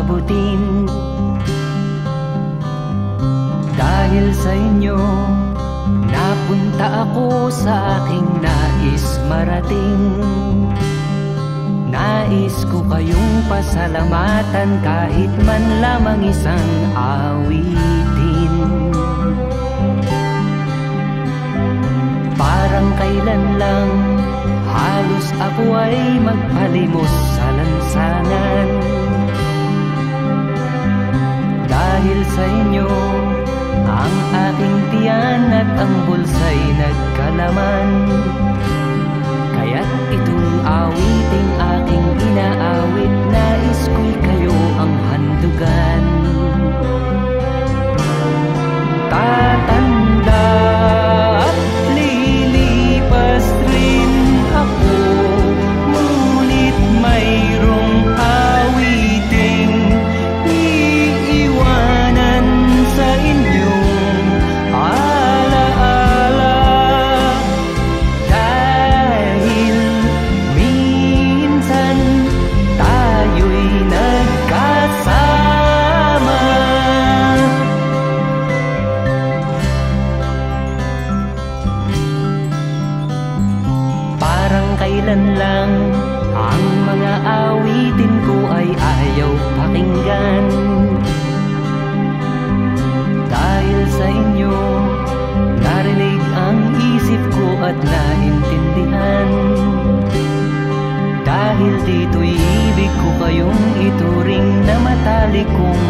abutin. Dahil sa inyo, napunta ako sa aking nais marating. Nais ko kayong pasalamatan kahit man lamang isang awitin. Parang kailan lang halos ako ay magpalimos sa lansangan. Dahil sa inyo, ang aking tiyan at ang bulsa'y nagkalaman. Kaya't itong awiting aking inaawit, nais ko'y kayo ang handugan. Tatanda at lilipas rin ako, ngunit mayroong awiting iiwanan sa inyong alaala. Dahil minsan tayo'y nagkasama. Parang kailan lang ang mga awitin ko ay ayaw pakinggan. Dahil sa inyo, narinig ang isip ko at naintindihan. Dahil dito'y ibig ko kayong ituring na matalik kong